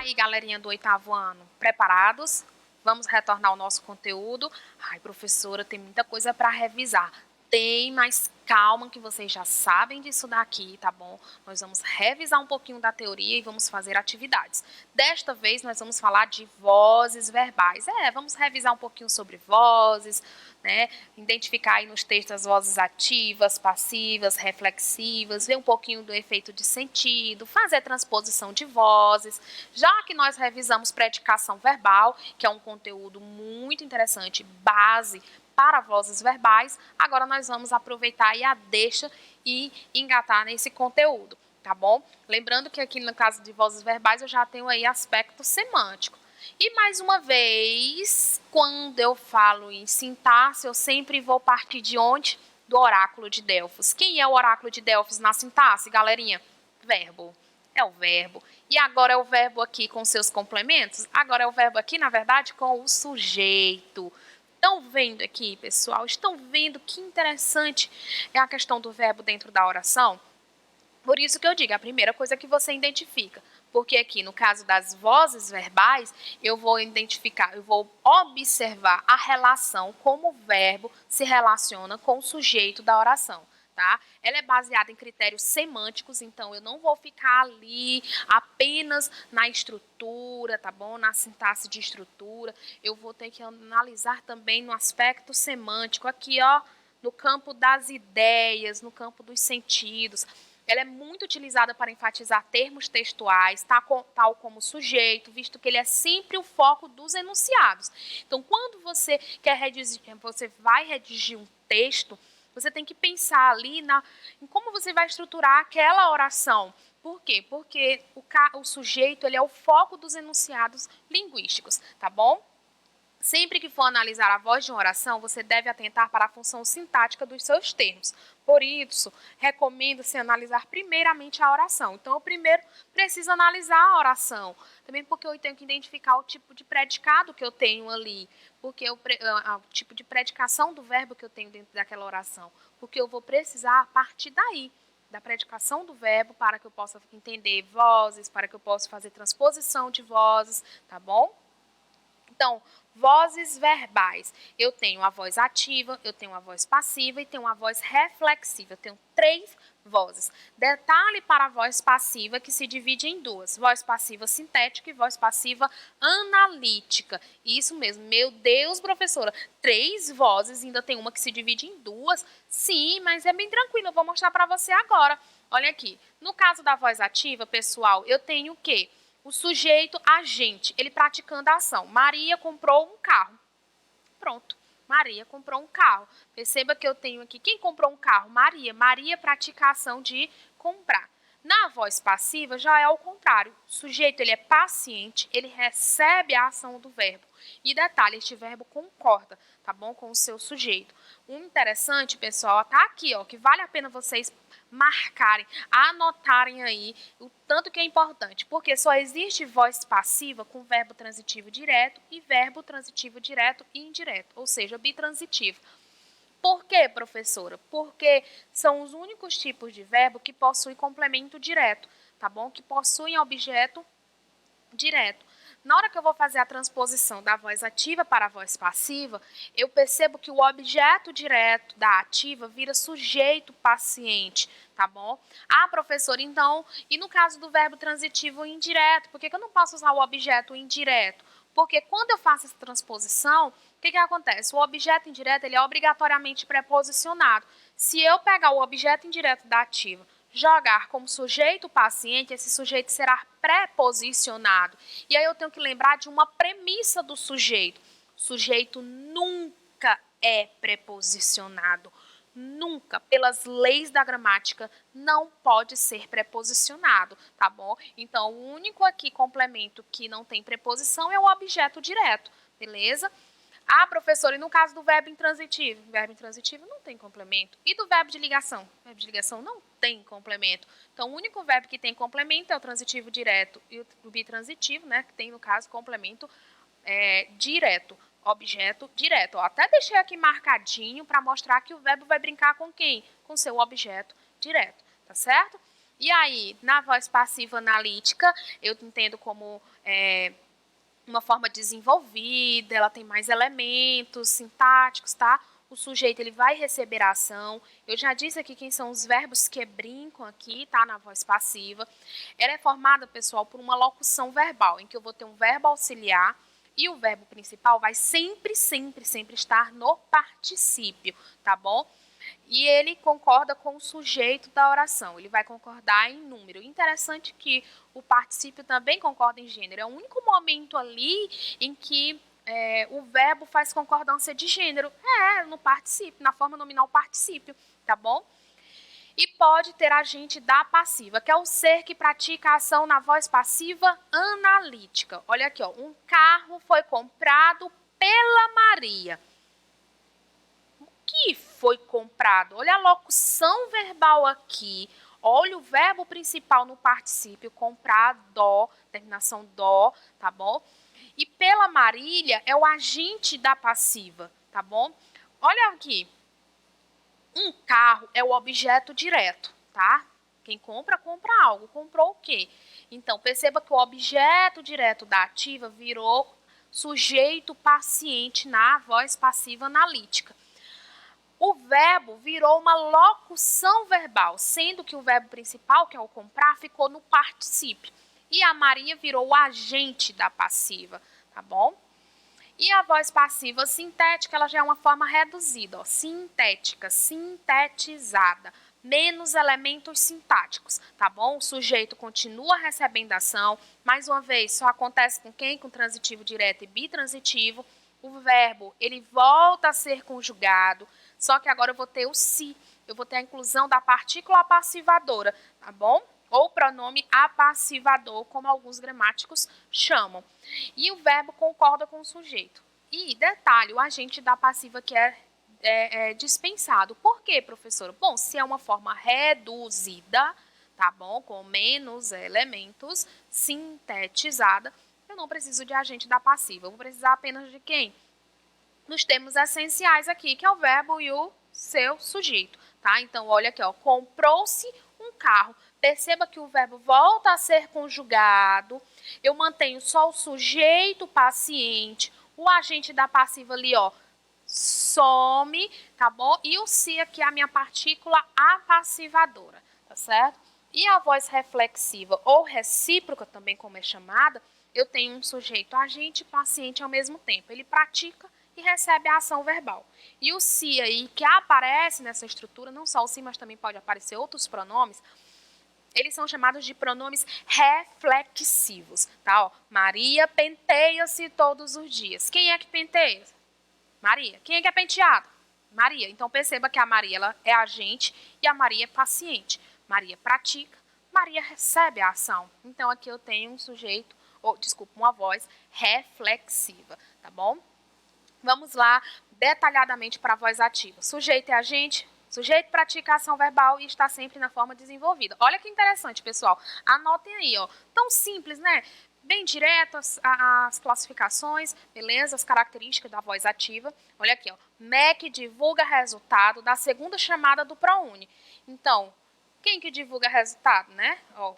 aí, galerinha do 8º ano, preparados? Vamos retornar ao nosso conteúdo. Ai, professora, tem muita coisa para revisar. Tem, mas calma que vocês já sabem disso daqui, tá bom? Nós vamos revisar um pouquinho da teoria e vamos fazer atividades. Desta vez, nós vamos falar de vozes verbais. Vamos revisar um pouquinho sobre vozes, né? Identificar aí nos textos as vozes ativas, passivas, reflexivas, ver um pouquinho do efeito de sentido, fazer transposição de vozes. Já que nós revisamos predicação verbal, que é um conteúdo muito interessante, base para vozes verbais, agora nós vamos aproveitar aí a deixa e engatar nesse conteúdo, tá bom? Lembrando que aqui no caso de vozes verbais eu já tenho aí aspecto semântico. E mais uma vez, quando eu falo em sintaxe, eu sempre vou partir de onde? Do oráculo de Delfos. Quem é o oráculo de Delfos na sintaxe, galerinha? Verbo. É o verbo. E agora é o verbo aqui com seus complementos? Agora é o verbo aqui, na verdade, com o sujeito. Estão vendo aqui, pessoal? Estão vendo que interessante é a questão do verbo dentro da oração? Por isso que eu digo, a primeira coisa que você identifica. Porque aqui, no caso das vozes verbais, eu vou identificar, eu vou observar a relação, como o verbo se relaciona com o sujeito da oração. Tá? Ela é baseada em critérios semânticos, então eu não vou ficar ali apenas na estrutura, tá bom? Na sintaxe de estrutura. Eu vou ter que analisar também no aspecto semântico, aqui, ó, no campo das ideias, no campo dos sentidos. Ela é muito utilizada para enfatizar termos textuais, tal como sujeito, visto que ele é sempre o foco dos enunciados. Então, quando você vai redigir um texto, você tem que pensar ali em como você vai estruturar aquela oração. Por quê? Porque o sujeito ele é o foco dos enunciados linguísticos, tá bom? Sempre que for analisar a voz de uma oração, você deve atentar para a função sintática dos seus termos. Por isso, recomendo-se analisar primeiramente a oração. Então, eu primeiro preciso analisar a oração. Também porque eu tenho que identificar o tipo de predicado que eu tenho ali. Porque o tipo de predicação do verbo que eu tenho dentro daquela oração. Porque eu vou precisar, a partir daí, da predicação do verbo, para que eu possa entender vozes, para que eu possa fazer transposição de vozes, tá bom? Então, vozes verbais. Eu tenho a voz ativa, eu tenho a voz passiva e tenho a voz reflexiva. Eu tenho 3 vozes. Detalhe para a voz passiva que se divide em 2. Voz passiva sintética e voz passiva analítica. Isso mesmo. Meu Deus, professora, 3 vozes, ainda tem uma que se divide em 2? Sim, mas é bem tranquilo. Eu vou mostrar para você agora. Olha aqui. No caso da voz ativa, pessoal, eu tenho o quê? O sujeito agente, ele praticando a ação. Maria comprou um carro. Pronto. Maria comprou um carro. Perceba que eu tenho aqui, quem comprou um carro? Maria. Maria pratica a ação de comprar. Na voz passiva já é ao contrário. O sujeito ele é paciente, ele recebe a ação do verbo. E detalhe, este verbo concorda, tá bom? Com o seu sujeito. O interessante, pessoal, tá aqui, ó, que vale a pena vocês marcarem, anotarem aí o tanto que é importante, porque só existe voz passiva com verbo transitivo direto e verbo transitivo direto e indireto, ou seja, bitransitivo. Por quê, professora? Porque são os únicos tipos de verbo que possuem complemento direto, tá bom? Que possuem objeto direto. Na hora que eu vou fazer a transposição da voz ativa para a voz passiva, eu percebo que o objeto direto da ativa vira sujeito paciente, tá bom? Ah, professora, então, e no caso do verbo transitivo indireto, por que eu não posso usar o objeto indireto? Porque quando eu faço essa transposição, o que acontece? O objeto indireto ele é obrigatoriamente preposicionado. Se eu pegar o objeto indireto da ativa, jogar como sujeito paciente, esse sujeito será preposicionado. E aí eu tenho que lembrar de uma premissa do sujeito. O sujeito nunca é preposicionado. Nunca, pelas leis da gramática, não pode ser preposicionado, tá bom? Então, o único aqui complemento que não tem preposição é o objeto direto, beleza? Ah, professora, e no caso do verbo intransitivo? O verbo intransitivo não tem complemento. E do verbo de ligação? O verbo de ligação não tem complemento. Então, o único verbo que tem complemento é o transitivo direto e o bitransitivo, né? Que tem, no caso, complemento direto. Objeto direto. Ó, até deixei aqui marcadinho para mostrar que o verbo vai brincar com quem? Com seu objeto direto, tá certo? E aí, na voz passiva analítica, eu entendo como uma forma desenvolvida, ela tem mais elementos sintáticos, tá? O sujeito ele vai receber a ação. Eu já disse aqui quem são os verbos que brincam aqui, tá? Na voz passiva. Ela é formada, pessoal, por uma locução verbal, em que eu vou ter um verbo auxiliar e o verbo principal vai sempre, sempre, sempre estar no particípio, tá bom? E ele concorda com o sujeito da oração, ele vai concordar em número. Interessante que o particípio também concorda em gênero, é o único momento ali em que o verbo faz concordância de gênero, no particípio, na forma nominal particípio, tá bom? E pode ter agente da passiva, que é o ser que pratica a ação na voz passiva analítica. Olha aqui, ó, um carro foi comprado pela Maria. Que foi comprado. Olha a locução verbal aqui. Olha o verbo principal no particípio, comprar, dó, terminação dó, tá bom? E pela Marília é o agente da passiva, tá bom? Olha aqui. Um carro é o objeto direto, tá? Quem compra, compra algo. Comprou o quê? Então, perceba que o objeto direto da ativa virou sujeito paciente na voz passiva analítica. O verbo virou uma locução verbal, sendo que o verbo principal, que é o comprar, ficou no particípio. E a Maria virou o agente da passiva, tá bom? E a voz passiva sintética, ela já é uma forma reduzida, ó, sintética, sintetizada, menos elementos sintáticos, tá bom? O sujeito continua recebendo ação, mais uma vez, só acontece com quem? Com transitivo direto e bitransitivo. O verbo, ele volta a ser conjugado, só que agora eu vou ter o se, eu vou ter a inclusão da partícula apassivadora, tá bom? Ou pronome apassivador, como alguns gramáticos chamam. E o verbo concorda com o sujeito. E, detalhe, o agente da passiva que é dispensado. Por quê, professora? Bom, se é uma forma reduzida, tá bom? Com menos elementos, sintetizada, eu não preciso de agente da passiva. Eu vou precisar apenas de quem? Nos termos essenciais aqui, que é o verbo e o seu sujeito, tá? Então, olha aqui, ó, comprou-se um carro. Perceba que o verbo volta a ser conjugado. Eu mantenho só o sujeito paciente, o agente da passiva ali, ó, some, tá bom? E o se aqui é a minha partícula apassivadora, tá certo? E a voz reflexiva ou recíproca, também como é chamada, eu tenho um sujeito agente e paciente ao mesmo tempo. Ele pratica e recebe a ação verbal. E o se aí, que aparece nessa estrutura, não só o se, mas também pode aparecer outros pronomes, eles são chamados de pronomes reflexivos, tá? Ó, Maria penteia-se todos os dias. Quem é que penteia? Maria. Quem é que é penteado? Maria. Então perceba que a Maria ela é agente e a Maria é paciente. Maria pratica, Maria recebe a ação. Então aqui eu tenho um sujeito, uma voz reflexiva, tá bom? Vamos lá detalhadamente para a voz ativa. Sujeito é agente, sujeito pratica a ação verbal e está sempre na forma desenvolvida. Olha que interessante, pessoal. Anotem aí, ó. Tão simples, né? Bem direto as classificações, beleza? As características da voz ativa. Olha aqui, ó. MEC divulga resultado da segunda chamada do ProUni. Então, quem que divulga resultado, né? Ó,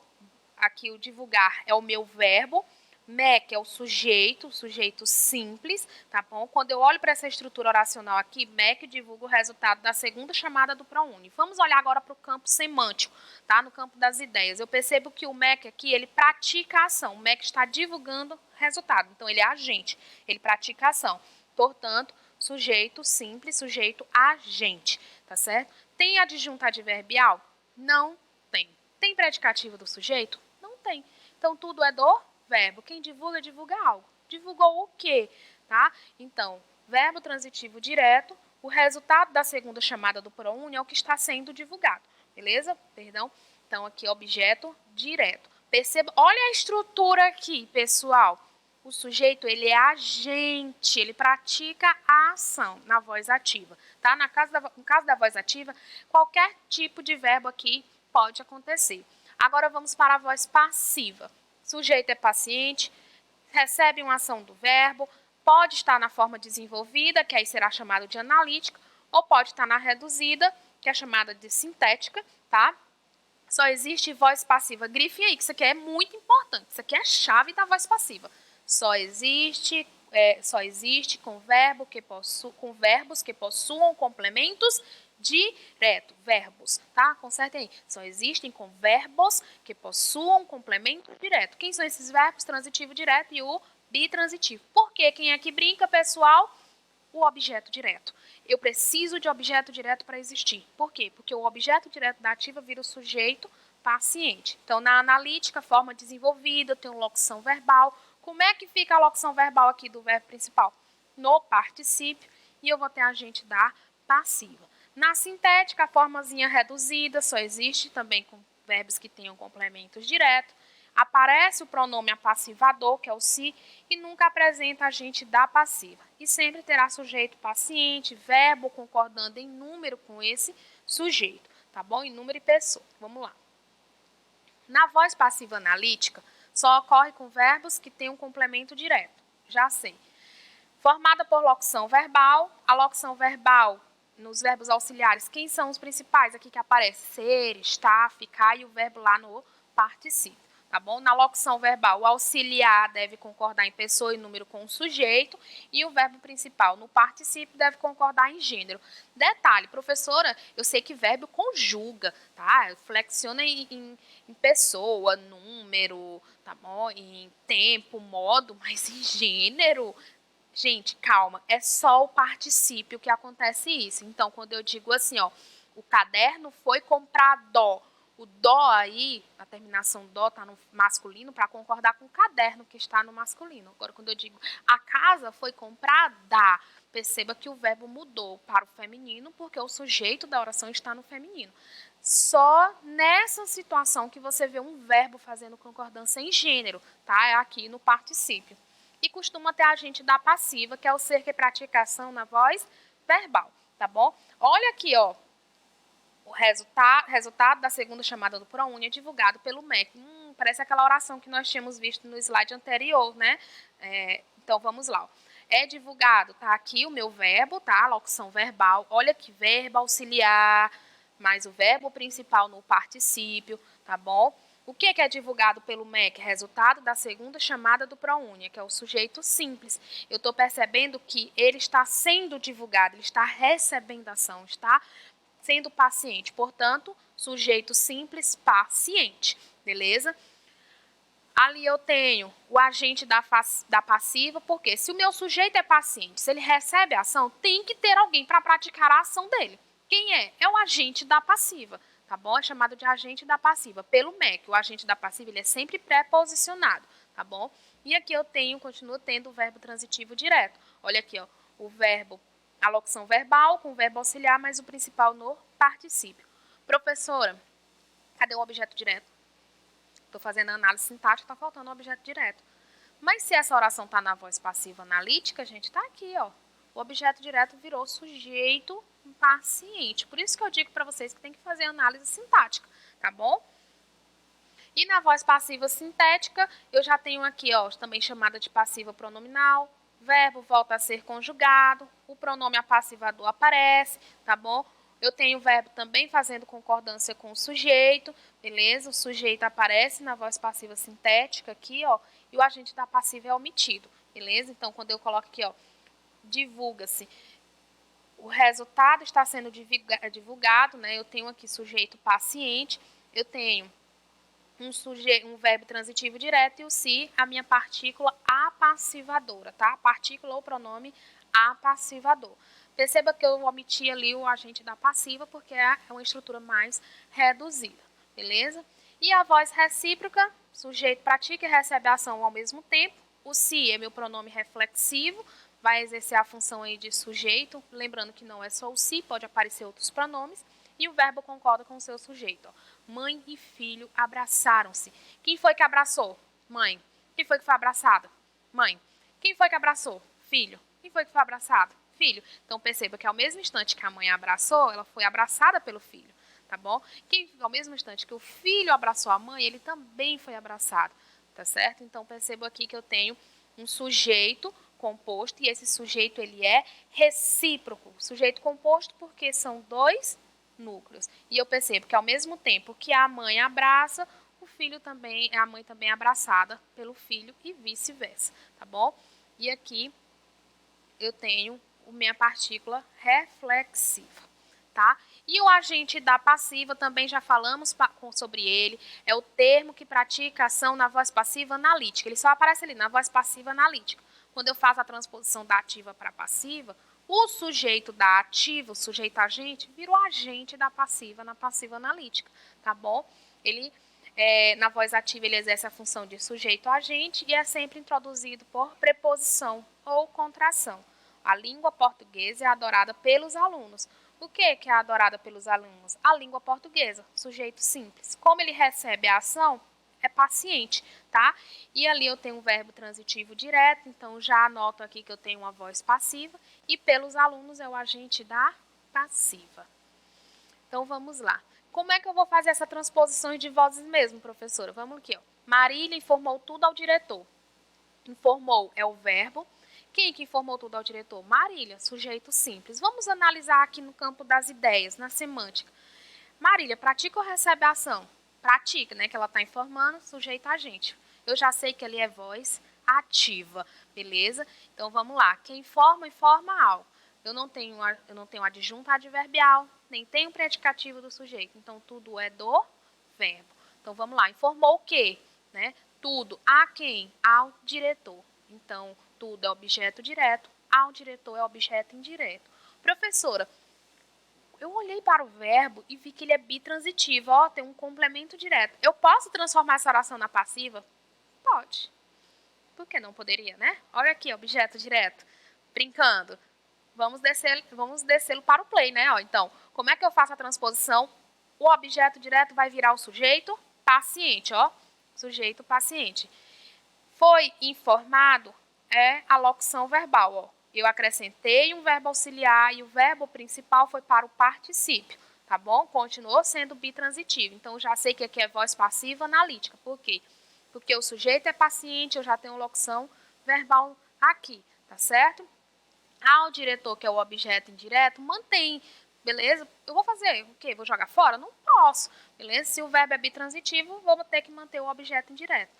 aqui o divulgar é o meu verbo. MEC é o sujeito simples, tá bom? Quando eu olho para essa estrutura oracional aqui, MEC divulga o resultado da segunda chamada do ProUni. Vamos olhar agora para o campo semântico, tá? No campo das ideias. Eu percebo que o MEC aqui, ele pratica a ação. O MEC está divulgando resultado. Então, ele é agente, ele pratica a ação. Portanto, sujeito simples, sujeito agente, tá certo? Tem adjunto adverbial? Não tem. Tem predicativo do sujeito? Não tem. Então, tudo é do verbo. Quem divulga, divulga algo. Divulgou o quê? Tá? Então, verbo transitivo direto, o resultado da segunda chamada do ProUni é o que está sendo divulgado. Beleza? Perdão. Então, aqui, objeto direto. Perceba, olha a estrutura aqui, pessoal. O sujeito, ele é agente, ele pratica a ação na voz ativa. Tá? No caso da voz ativa, qualquer tipo de verbo aqui pode acontecer. Agora, vamos para a voz passiva. Sujeito é paciente, recebe uma ação do verbo, pode estar na forma desenvolvida, que aí será chamado de analítica, ou pode estar na reduzida, que é chamada de sintética, tá? Só existe voz passiva. Grifem aí, que isso aqui é muito importante. Isso aqui é a chave da voz passiva. Só existe com verbos que possuam complementos direto. Verbos, tá? Consertem aí. Só existem com verbos que possuam complemento direto. Quem são esses verbos? Transitivo direto e o bitransitivo. Por quê? Quem aqui brinca, pessoal? O objeto direto. Eu preciso de objeto direto para existir. Por quê? Porque o objeto direto da ativa vira o sujeito paciente. Então, na analítica, forma desenvolvida, eu tenho locução verbal. Como é que fica a locução verbal aqui do verbo principal? No particípio, e eu vou ter agente da passiva. Na sintética, a formazinha reduzida só existe também com verbos que tenham complementos diretos. Aparece o pronome apassivador, que é o se, e nunca apresenta agente da passiva. E sempre terá sujeito paciente, verbo concordando em número com esse sujeito, tá bom? Em número e pessoa. Vamos lá. Na voz passiva analítica, só ocorre com verbos que têm um complemento direto. Já sei. Formada por locução verbal, a locução verbal nos verbos auxiliares, quem são os principais aqui que aparece? Ser, estar, ficar e o verbo lá no particípio. Tá bom? Na locução verbal, o auxiliar deve concordar em pessoa e número com o sujeito e o verbo principal no particípio deve concordar em gênero. Detalhe, professora, eu sei que verbo conjuga, tá? Flexiona em pessoa, número, tá bom? Em tempo, modo, mas em gênero. Gente, calma, é só o particípio que acontece isso. Então, quando eu digo assim, ó, o caderno foi comprado, o dó aí, a terminação dó está no masculino para concordar com o caderno que está no masculino. Agora, quando eu digo a casa foi comprada, perceba que o verbo mudou para o feminino porque o sujeito da oração está no feminino. Só nessa situação que você vê um verbo fazendo concordância em gênero, tá? É aqui no particípio. E costuma ter agente da passiva, que é o ser que pratica ação na voz verbal, tá bom? Olha aqui, ó, o resultado da segunda chamada do ProUni é divulgado pelo MEC. Parece aquela oração que nós tínhamos visto no slide anterior, né? Então, vamos lá. É divulgado, tá aqui o meu verbo, tá? Locução verbal. Olha que verbo auxiliar, mais o verbo principal no particípio, tá bom? O que é divulgado pelo MEC? Resultado da segunda chamada do ProUni, que é o sujeito simples. Eu estou percebendo que ele está sendo divulgado, ele está recebendo ação, está sendo paciente. Portanto, sujeito simples, paciente. Beleza? Ali eu tenho o agente da passiva, porque se o meu sujeito é paciente, se ele recebe a ação, tem que ter alguém para praticar a ação dele. Quem é? É o agente da passiva, tá bom? É chamado de agente da passiva pelo MEC. O agente da passiva ele é sempre pré-posicionado, tá bom? E aqui eu continuo tendo o verbo transitivo direto. Olha aqui, ó, o verbo, a locução verbal com o verbo auxiliar, mas o principal no particípio. Professora, cadê o objeto direto? Estou fazendo análise sintática, está faltando o objeto direto. Mas se essa oração está na voz passiva analítica, gente, está aqui, ó. O objeto direto virou sujeito paciente. Por isso que eu digo para vocês que tem que fazer análise sintática, tá bom? E na voz passiva sintética, eu já tenho aqui, ó, também chamada de passiva pronominal. Verbo volta a ser conjugado, o pronome apassivador aparece, tá bom? Eu tenho o verbo também fazendo concordância com o sujeito, beleza? O sujeito aparece na voz passiva sintética aqui, ó, e o agente da passiva é omitido, beleza? Então, quando eu coloco aqui, ó, divulga-se, o resultado está sendo divulgado, né? Eu tenho aqui sujeito paciente, eu tenho um verbo transitivo direto e o se, a minha partícula apassivadora, tá? Partícula ou pronome apassivador. Perceba que eu omiti ali o agente da passiva porque é uma estrutura mais reduzida, beleza? E a voz recíproca, sujeito pratica e recebe a ação ao mesmo tempo. O se é meu pronome reflexivo, vai exercer a função aí de sujeito, lembrando que não é só o se, pode aparecer outros pronomes. E o verbo concorda com o seu sujeito. Ó. Mãe e filho abraçaram-se. Quem foi que abraçou? Mãe. Quem foi que foi abraçada? Mãe. Quem foi que abraçou? Filho. Quem foi que foi abraçado? Filho. Então perceba que ao mesmo instante que a mãe abraçou, ela foi abraçada pelo filho, tá bom? Ao mesmo instante que o filho abraçou a mãe, ele também foi abraçado, tá certo? Então perceba aqui que eu tenho um sujeito composto e esse sujeito ele é recíproco. Sujeito composto porque são dois núcleos. E eu percebo que ao mesmo tempo que a mãe abraça, o filho também, a mãe também é abraçada pelo filho e vice-versa, tá bom? E aqui eu tenho a minha partícula reflexiva, tá? E o agente da passiva, também já falamos sobre ele, é o termo que pratica ação na voz passiva analítica. Ele só aparece ali na voz passiva analítica. Quando eu faço a transposição da ativa para a passiva, o sujeito da ativa, o sujeito agente, vira o agente da passiva na passiva analítica, tá bom? Ele, na voz ativa, ele exerce a função de sujeito agente e é sempre introduzido por preposição ou contração. A língua portuguesa é adorada pelos alunos. O que é adorada pelos alunos? A língua portuguesa, sujeito simples. Como ele recebe a ação, é paciente, tá? E ali eu tenho um verbo transitivo direto, então já anoto aqui que eu tenho uma voz passiva. E pelos alunos é o agente da passiva. Então vamos lá. Como é que eu vou fazer essa transposição de vozes mesmo, professora? Vamos aqui, ó. Marília informou tudo ao diretor. Informou é o verbo. Quem que informou tudo ao diretor? Marília, sujeito simples. Vamos analisar aqui no campo das ideias, na semântica. Marília, pratica ou recebe a ação? Pratica, né? Que ela está informando, sujeito agente. Eu já sei que ali é voz ativa, beleza? Então vamos lá. Quem informa, informa algo. Eu não tenho adjunto adverbial, nem tenho predicativo do sujeito. Então tudo é do verbo. Então vamos lá. Informou o quê? Né? Tudo. A quem? Ao diretor. Então, tudo é objeto direto, ao diretor é objeto indireto. Professora, eu olhei para o verbo e vi que ele é bitransitivo, ó, tem um complemento direto. Eu posso transformar essa oração na passiva? Pode. Por que não poderia, né? Olha aqui, objeto direto. Brincando. Vamos descê-lo para o play, né? Ó, então, como é que eu faço a transposição? O objeto direto vai virar o sujeito paciente, ó. Sujeito paciente. Foi informado é a locução verbal, ó. Eu acrescentei um verbo auxiliar e o verbo principal foi para o particípio, tá bom? Continuou sendo bitransitivo. Então, já sei que aqui é voz passiva analítica. Por quê? Porque o sujeito é paciente, eu já tenho locução verbal aqui, tá certo? Ao diretor, que é o objeto indireto, mantém, beleza? Eu vou fazer o quê? Vou jogar fora? Não posso, beleza? Se o verbo é bitransitivo, vou ter que manter o objeto indireto.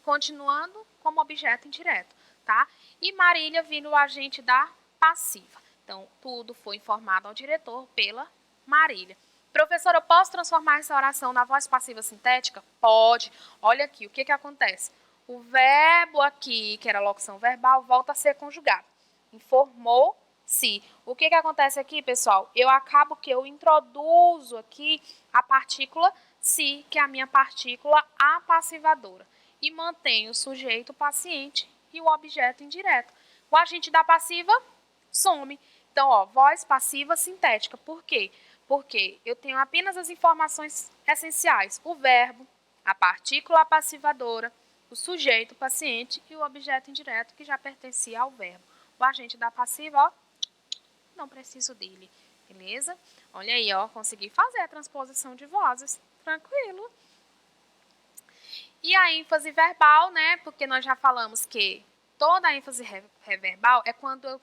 Continuando como objeto indireto, tá? E Marília vindo o agente da passiva. Então, tudo foi informado ao diretor pela Marília. Professora, eu posso transformar essa oração na voz passiva sintética? Pode. Olha aqui, o que acontece? O verbo aqui, que era a locução verbal, volta a ser conjugado. Informou-se. O que acontece aqui, pessoal? Eu introduzo aqui a partícula se, que é a minha partícula apassivadora. E mantenho o sujeito paciente e o objeto indireto. O agente da passiva some. Então, ó, voz passiva sintética. Por quê? Porque eu tenho apenas as informações essenciais. O verbo, a partícula apassivadora, o sujeito paciente e o objeto indireto que já pertencia ao verbo. O agente da passiva, ó, não preciso dele. Beleza? Olha aí, ó, consegui fazer a transposição de vozes. Tranquilo. E a ênfase verbal, né? Porque nós já falamos que toda a ênfase verbal é quando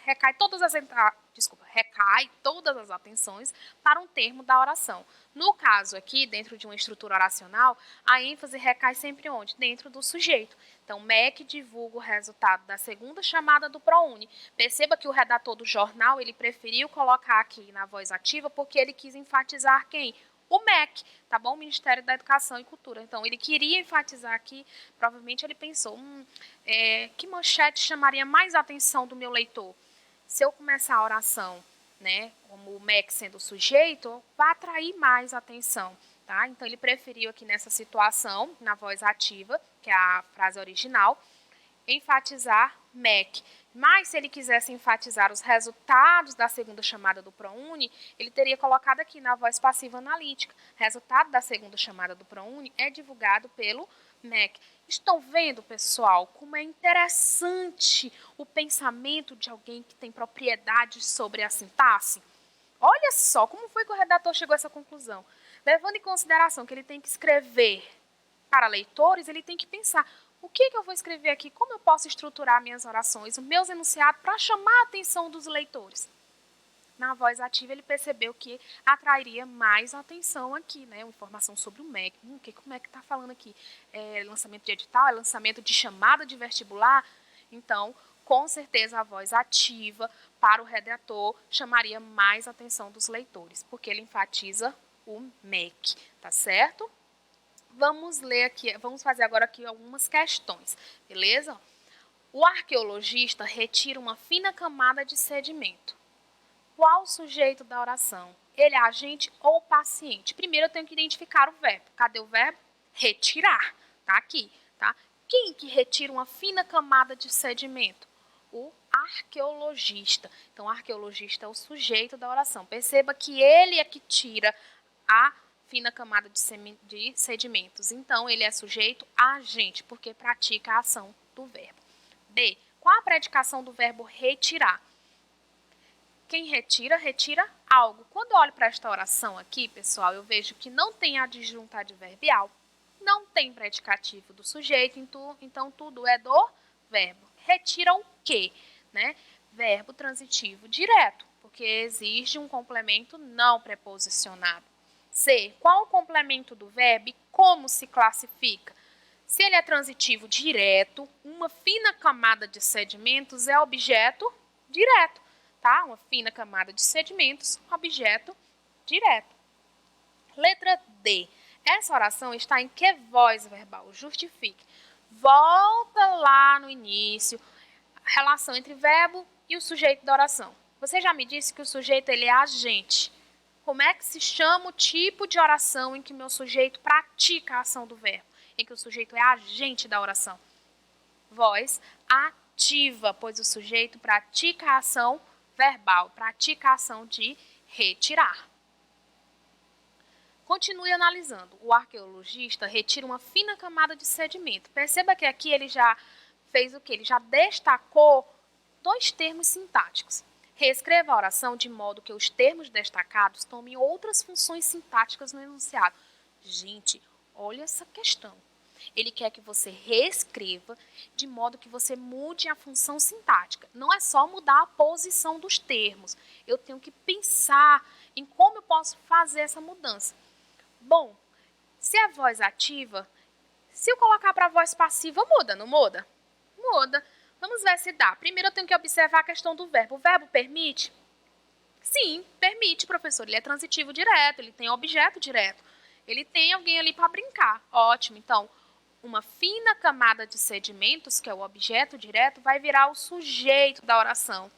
recai todas as atenções para um termo da oração. No caso aqui, dentro de uma estrutura oracional, a ênfase recai sempre onde? Dentro do sujeito. Então, MEC divulga o resultado da segunda chamada do ProUni. Perceba que o redator do jornal, ele preferiu colocar aqui na voz ativa porque ele quis enfatizar quem? O MEC, tá bom? O Ministério da Educação e Cultura. Então, ele queria enfatizar aqui, provavelmente ele pensou, que manchete chamaria mais a atenção do meu leitor? Se eu começar a oração, né, como o MEC sendo o sujeito, vai atrair mais atenção, tá? Então, ele preferiu aqui nessa situação, na voz ativa, que é a frase original, enfatizar MEC. Mas, se ele quisesse enfatizar os resultados da segunda chamada do ProUni, ele teria colocado aqui na voz passiva analítica. Resultado da segunda chamada do ProUni é divulgado pelo MEC. Estão vendo, pessoal, como é interessante o pensamento de alguém que tem propriedade sobre a sintaxe? Olha só como foi que o redator chegou a essa conclusão. Levando em consideração que ele tem que escrever para leitores, ele tem que pensar: o que eu vou escrever aqui? Como eu posso estruturar minhas orações, os meus enunciados, para chamar a atenção dos leitores? na voz ativa ele percebeu que atrairia mais atenção aqui, né? Informação sobre o MEC. Que como é que está falando aqui? É lançamento de edital, é lançamento de chamada de vestibular? Então, com certeza a voz ativa para o redator chamaria mais atenção dos leitores, porque ele enfatiza o MEC, tá certo? Vamos ler aqui, vamos fazer agora aqui algumas questões, beleza? O arqueologista retira uma fina camada de sedimento. Qual o sujeito da oração? Ele é agente ou paciente? Primeiro eu tenho que identificar o verbo. Cadê o verbo? Retirar. Tá aqui, tá? Quem que retira uma fina camada de sedimento? O arqueologista. Então, o arqueologista é o sujeito da oração. Perceba que ele é que tira a fina camada de sedimentos. Então, ele é sujeito agente, porque pratica a ação do verbo. D. Qual a predicação do verbo retirar? Quem retira, retira algo. Quando eu olho para esta oração aqui, pessoal, eu vejo que não tem adjunto adverbial, não tem predicativo do sujeito, então tudo é do verbo. Retira o quê? Né? Verbo transitivo direto, porque exige um complemento não preposicionado. C. Qual o complemento do verbo e como se classifica? Se ele é transitivo direto, uma fina camada de sedimentos é objeto direto. Tá? Uma fina camada de sedimentos, objeto direto. Letra D. Essa oração está em que voz verbal? Justifique. Volta lá no início, a relação entre verbo e o sujeito da oração. Você já me disse que o sujeito ele é agente. Como é que se chama o tipo de oração em que meu sujeito pratica a ação do verbo? Em que o sujeito é agente da oração? Voz ativa, pois o sujeito pratica a ação verbal, pratica a ação de retirar. Continue analisando. O arqueologista retira uma fina camada de sedimento. Perceba que aqui ele já fez o quê? Ele já destacou dois termos sintáticos. Reescreva a oração de modo que os termos destacados tomem outras funções sintáticas no enunciado. Gente, olha essa questão. Ele quer que você reescreva de modo que você mude a função sintática. Não é só mudar a posição dos termos. Eu tenho que pensar em como eu posso fazer essa mudança. Bom, se é voz ativa, se eu colocar para voz passiva, muda, não muda? Muda. Vamos ver se dá. Primeiro eu tenho que observar a questão do verbo. O verbo permite? Sim, permite, professor. Ele é transitivo direto, ele tem objeto direto. Ele tem alguém ali para brincar. Ótimo. Então, uma fina camada de sedimentos, que é o objeto direto, vai virar o sujeito da oração.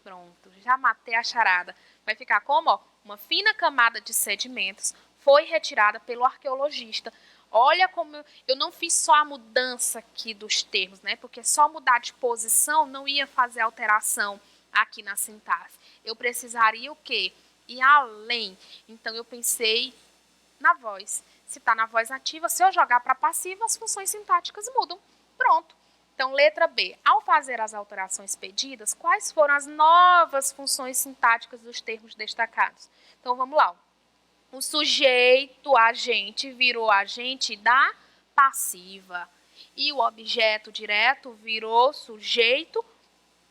Pronto, já matei a charada. Vai ficar como? Ó, uma fina camada de sedimentos foi retirada pelo arqueologista. Olha como eu não fiz só a mudança aqui dos termos, né? Porque só mudar de posição não ia fazer alteração aqui na sintaxe. Eu precisaria o quê? Ir além. Então, eu pensei na voz. Se está na voz ativa, se eu jogar para passiva, as funções sintáticas mudam. Pronto. Então, letra B. Ao fazer as alterações pedidas, quais foram as novas funções sintáticas dos termos destacados? Então, vamos lá. O sujeito agente virou agente da passiva. E o objeto direto virou sujeito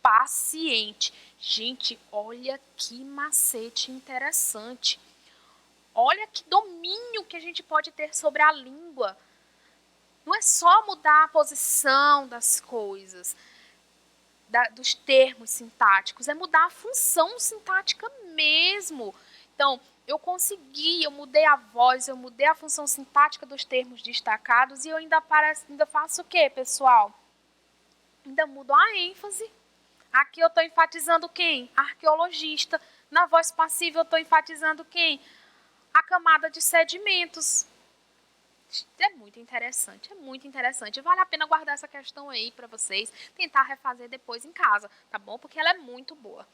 paciente. Gente, olha que macete interessante. Olha que domínio que a gente pode ter sobre a língua. Não é só mudar a posição das coisas, dos termos sintáticos, é mudar a função sintática mesmo. Então, eu mudei a voz, eu mudei a função sintática dos termos destacados e eu ainda faço o quê, pessoal? Ainda mudo a ênfase. Aqui eu estou enfatizando quem? Arqueologista. Na voz passiva eu estou enfatizando quem? A camada de sedimentos. É muito interessante. Vale a pena guardar essa questão aí para vocês, tentar refazer depois em casa, tá bom? Porque ela é muito boa.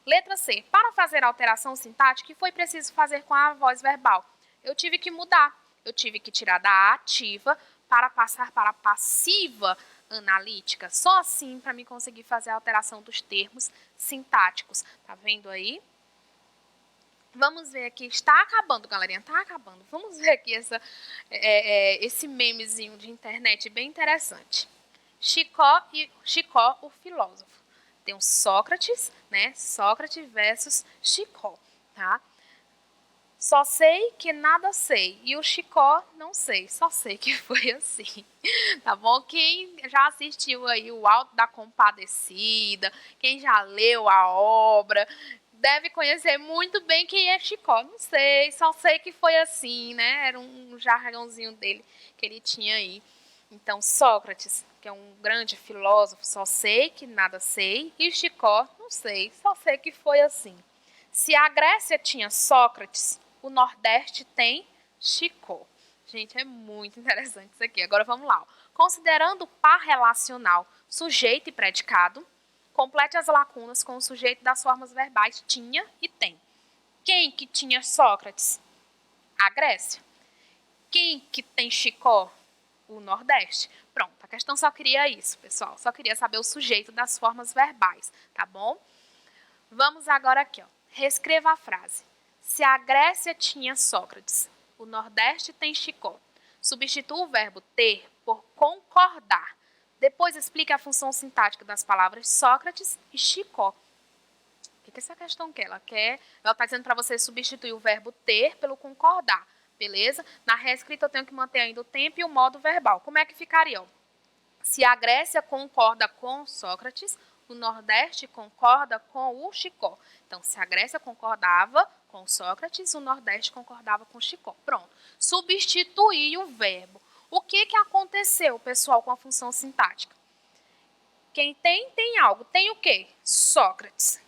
Letra C. Para fazer a alteração sintática, o que foi preciso fazer com a voz verbal? Eu tive que mudar. Eu tive que tirar da ativa para passar para a passiva analítica. Só assim para me conseguir fazer a alteração dos termos sintáticos. Tá vendo aí? Vamos ver aqui, está acabando, galerinha, está acabando. Vamos ver aqui esse memezinho de internet bem interessante. Chicó, o filósofo. Tem o Sócrates, né? Sócrates versus Chicó, tá? Só sei que nada sei. E o Chicó, não sei. Só sei que foi assim. Tá bom? Quem já assistiu aí o Alto da Compadecida, quem já leu a obra, deve conhecer muito bem quem é Chicó. Não sei, só sei que foi assim, né? Era um jargãozinho dele que ele tinha aí. Então, Sócrates, que é um grande filósofo, só sei que nada sei. E Chicó, não sei, só sei que foi assim. Se a Grécia tinha Sócrates, o Nordeste tem Chicó. Gente, é muito interessante isso aqui. Agora vamos lá. Considerando o par relacional sujeito e predicado, complete as lacunas com o sujeito das formas verbais tinha e tem. Quem que tinha Sócrates? A Grécia. Quem que tem Chicó? O Nordeste. Pronto, a questão só queria isso, pessoal. Só queria saber o sujeito das formas verbais, tá bom? Vamos agora aqui, ó. Reescreva a frase. Se a Grécia tinha Sócrates, o Nordeste tem Chicó. Substitua o verbo ter por concordar. Depois explique a função sintática das palavras Sócrates e Chicó. O que essa questão quer? Ela está dizendo para você substituir o verbo ter pelo concordar, beleza? Na reescrita eu tenho que manter ainda o tempo e o modo verbal. Como é que ficaria? Se a Grécia concorda com Sócrates, o Nordeste concorda com o Chicó. Então, se a Grécia concordava com Sócrates, o Nordeste concordava com Chicó. Pronto. Substituir o verbo. O que aconteceu, pessoal, com a função sintática? Quem tem algo. Tem o quê? Sócrates.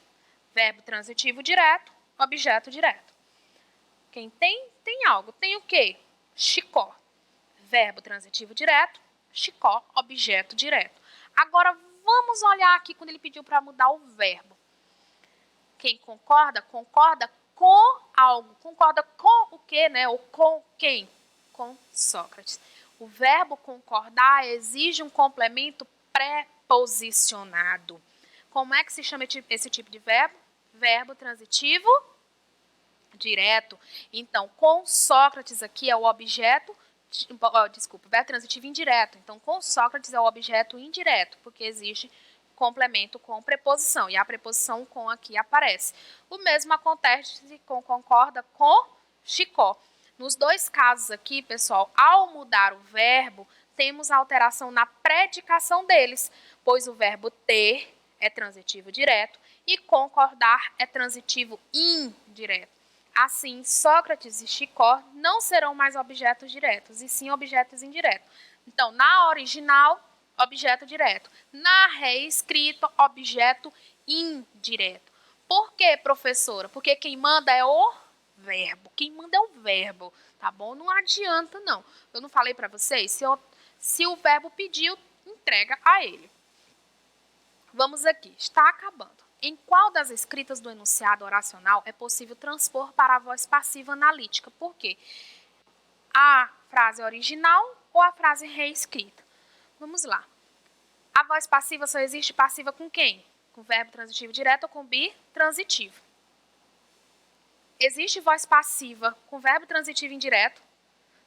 Verbo transitivo direto, objeto direto. Quem tem algo. Tem o quê? Chicó. Verbo transitivo direto, Chicó, objeto direto. Agora, vamos olhar aqui quando ele pediu para mudar o verbo. Quem concorda, concorda com algo. Concorda com o quê, né? Ou com quem? Com Sócrates. O verbo concordar exige um complemento preposicionado. Como é que se chama esse tipo de verbo? Verbo transitivo direto. Então, com Sócrates aqui é o objeto, verbo transitivo indireto. Então, com Sócrates é o objeto indireto, porque existe complemento com preposição. E a preposição com aqui aparece. O mesmo acontece com concorda com Chicó. Nos dois casos aqui, pessoal, ao mudar o verbo, temos alteração na predicação deles, pois o verbo ter é transitivo direto e concordar é transitivo indireto. Assim, Sócrates e Chicó não serão mais objetos diretos, e sim objetos indiretos. Então, na original, objeto direto. Na reescrita, objeto indireto. Por quê, professora? Porque quem manda é o verbo. Quem manda é o verbo, tá bom? Não adianta, não. Eu não falei para vocês? Se o verbo pediu, entrega a ele. Vamos aqui. Está acabando. Em qual das escritas do enunciado oracional é possível transpor para a voz passiva analítica? Por quê? A frase original ou a frase reescrita? Vamos lá. A voz passiva só existe passiva com quem? Com verbo transitivo direto ou com bitransitivo? Existe voz passiva com verbo transitivo indireto?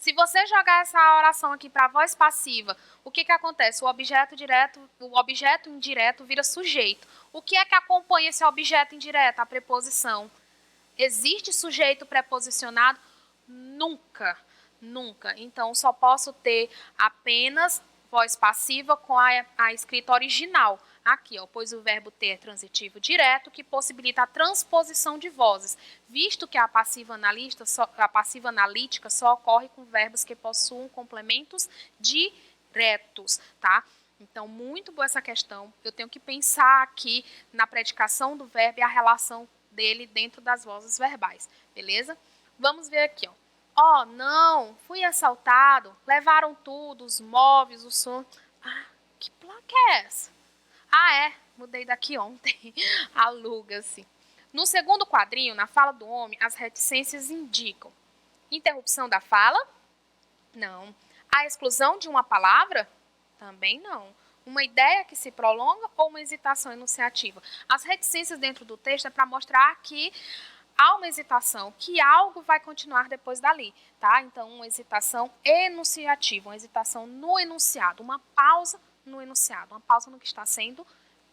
Se você jogar essa oração aqui para a voz passiva, o que acontece? O objeto indireto vira sujeito. O que é que acompanha esse objeto indireto? A preposição. Existe sujeito preposicionado? Nunca, nunca. Então, só posso ter apenas voz passiva com a escrita original. Aqui, ó, pois o verbo ter é transitivo direto, que possibilita a transposição de vozes, visto que a passiva analítica só ocorre com verbos que possuam complementos diretos, tá? Então, muito boa essa questão. Eu tenho que pensar aqui na predicação do verbo e a relação dele dentro das vozes verbais, beleza? Vamos ver aqui, ó. Ó, não, fui assaltado, levaram tudo, os móveis, o som. Ah, que placa é essa? Ah, é, mudei daqui ontem. Aluga-se. No segundo quadrinho, na fala do homem, as reticências indicam interrupção da fala? Não. A exclusão de uma palavra? Também não. Uma ideia que se prolonga ou uma hesitação enunciativa? As reticências dentro do texto é para mostrar que há uma hesitação, que algo vai continuar depois dali, tá? Então, uma hesitação enunciativa, uma hesitação no enunciado, uma pausa no enunciado, uma pausa no que está sendo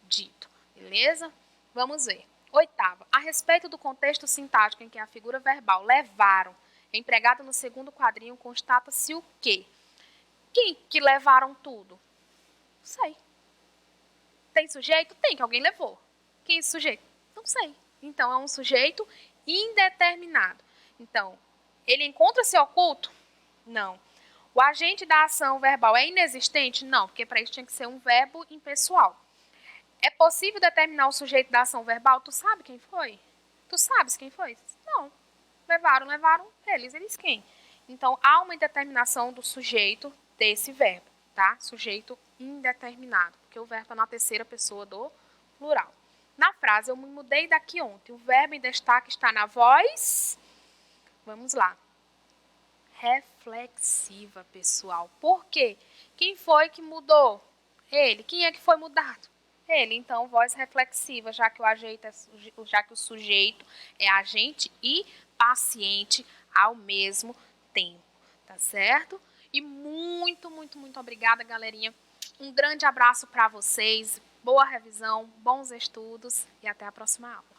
dito. Beleza? Vamos ver. Oitava. A respeito do contexto sintático em que a figura verbal levaram, empregada no segundo quadrinho, constata-se o quê? Quem que levaram tudo? Não sei. Tem sujeito? Tem, que alguém levou. Quem é esse sujeito? Não sei. Então, é um sujeito indeterminado. Então, ele encontra-se oculto? Não. O agente da ação verbal é inexistente? Não, porque para isso tinha que ser um verbo impessoal. É possível determinar o sujeito da ação verbal? Tu sabe quem foi? Tu sabes quem foi? Não. Levaram eles quem? Então, há uma indeterminação do sujeito desse verbo, tá? Sujeito indeterminado, porque o verbo é na terceira pessoa do plural. Na frase, eu me mudei daqui ontem. O verbo em destaque está na voz. Vamos lá. Reflexiva, pessoal. Por quê? Quem foi que mudou? Ele. Quem é que foi mudado? Ele. Então, voz reflexiva, já que o sujeito é agente e paciente ao mesmo tempo, tá certo? E muito, muito, muito obrigada, galerinha. Um grande abraço para vocês, boa revisão, bons estudos e até a próxima aula.